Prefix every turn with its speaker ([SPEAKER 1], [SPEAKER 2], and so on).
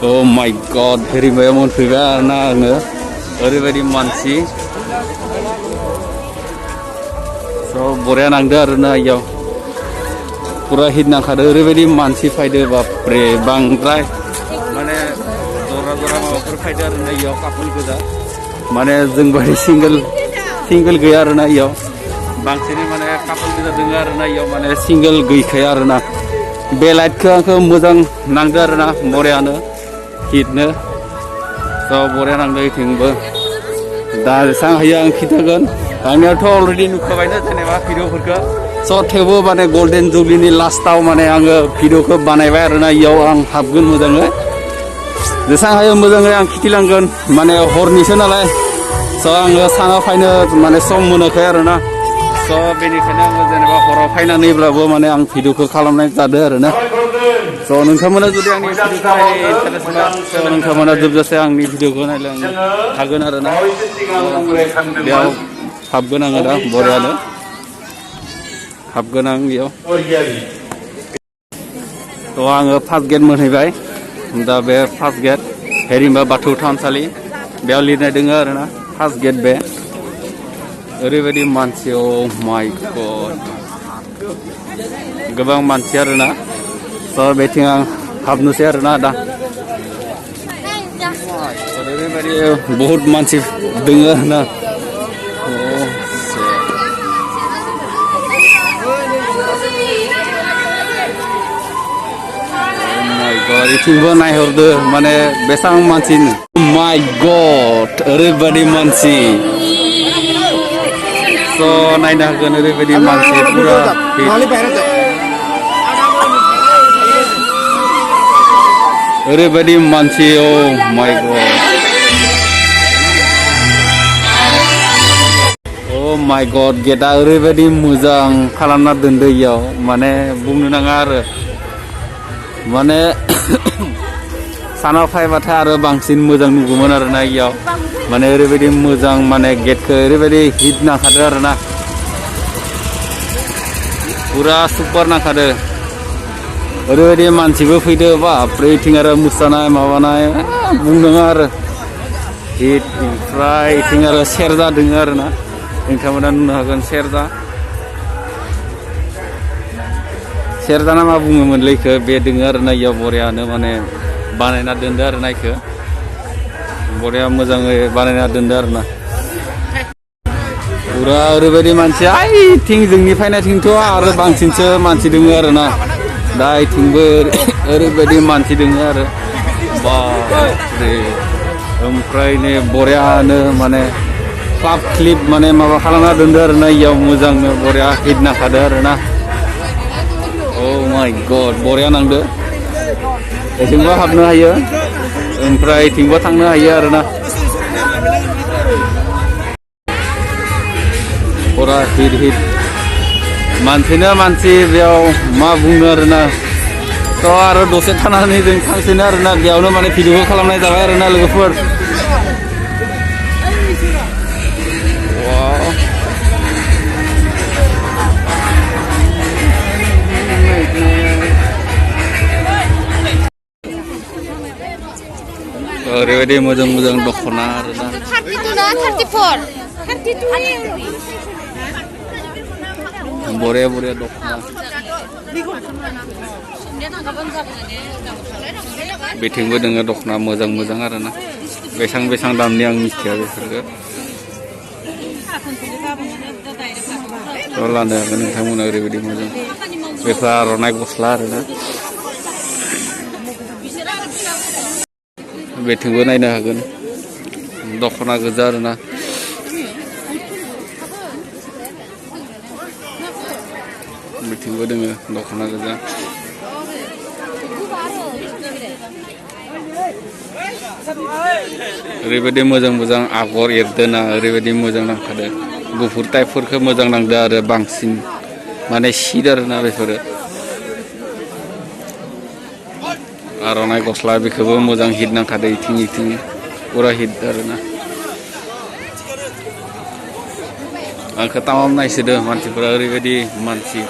[SPEAKER 1] Oh my god, Herimba मोनफैबाय आरोना आङो ओरैबायदि मानसि बरिया नांदो आरोना इयाव पुरा हिट नांखादो ओरैबायदि मानसि फैदो बापरे बांद्राय माने जरा जरा माबाफोर फैदो आरोना इयाव कापोल गोजा माने जों बायदि सिंगल गैया आरोना इयाव बांसिनै माने कापोल गोजा दोङो आरोना इयाव माने सिंगल गैखाया आरोना बे लाइटखौ आंखौ मोजां नांदो आरोना बरियानो हिटनो बरिया नांदो इथिंबो दा जेसां हायो आं खिथागोन आंनियावथ' अलरेडि नुखाबायनो जेनेबा भिडिअफोरखौ थेवबो माने गल्डेन जुबलिनि लास्टाव माने आङो भिडिअखौ बानायबाय आरोना इयाव आं हाबगोन मोजाङै जेसां हायो मोजाङै आं खिथिलांगोन माने हरनिसो नालाय आङो सानाव फैनो माने सम मोनाखै आरोना बेनिखायनो आङो जेनेबा हराव फैनानैब्लाबो माने आं भिडिअखौ खालामनाय जादों आरोना नोंथांमोना जुदि आंनि भिडिअखौ नायनो इन्टारेस्ट नोंथांमोना जोबजासे आंनि भिडिअखौ नायलांनो हागोन आरोना बेयाव हाबगोन आङो दा बरियानो हाबगोन आं बेयाव आङो फार्स्ट गेट मोनहैबाय दा बे फार्स्ट गेट हेरिम्बा बाथौ थानसालि बेयाव लिरनाय दङ आरोना फार्स्ट गेट बे ओरैबायदि मानसि माय गड गोबां मानसि आरोना बेथिं आं हाबनोसै आरोना दा ओरैबायदि बहुत मानसि दङ आरोना इथिंबो नायहरदो माने बेसां मानसि माय गड ओरैबायदि मानसि नायनो हागोन ओरैबायदि मानसि पुरा ओरैबायदि मानसि माय गड माय गड गेटआ ओरैबायदि मोजां खालामना दोनदो इयाव माने बुंनो नाङा आरो माने सानाव फैबाथाय आरो बांसिन मोजां नुगौमोन आरोना इयाव माने ओरैबायदि मोजां माने गेटखौ ओरैबायदि हिट नांखादो आरोना पुरा सुपार नांखादो ओरैबायदि मानसिबो फैदो बापरे इथिं आरो मोसानाय माबानाय बुंनाङा आरो हिट ओमफ्राय इथिं आरो सेरजा दङ आरोना नोंथांमोना नुनो हागोन सेरजा ना मा बुङोमोनलै इखो बे दङ आरोना इयाव बरियानो माने बानायना दोनदो आरोना इखो बरिया मोजाङै बानायना दोनदो आरोना पुरा ओरैबायदि मानसि आइथिं जोंनि फैनायथिंथ' आरो बांसिनसो मानसि दङ आरोना दा इथिंबो ओरैबायदि मानसि दङ आरो बापरे ओमफ्राय नै बरियानो माने क्लिप माने माबा खालामना दोनदो आरोना इयाव मोजांनो बरिया हिट नांखादो आरोना माय गड बरिया नांदो इथिंबो हाबनो हायो ओमफ्राय इथिंबो थांनो हायो आरोना पुरा हिट मानसिनो मानसि बेयाव मा बुंनो आरोना आरो दसे थानानै जों थांसैनो आरोना बेयावनो माने भिडिअखौ खालामनाय जाबाय आरोना लोगोफोर ओरैबायदि मोजां दख'ना आरोना
[SPEAKER 2] 32 ना 34
[SPEAKER 1] बरिया दख'ना बेथिंबो दोङो दख'ना मोजां आरोना बेसां दामनि आं मिथिया बेफोरखौ लानो हागोन नोंथांमोना ओरैबायदि मोजां बेफोर आर'नाइ गस्ला आरोना बेथिंबो नायनो हागोन दख'ना गोजा आरोना बेथिंबो दोङो दख'ना गोजा ओरैबायदि मोजां आगर एरदोना ओरैबायदि मोजां नांखादो गुफुर टाइपफोरखौ मोजां नांदो आरो बांसिन माने सिद आरोना बेफोरो आर'नाइ गस्ला बेखौबो मोजां हिट नांखादो इथिं पुरा हिट आरोना आंखौ तामाम नायसोदो मानसिफोरा ओरैबायदि मानसि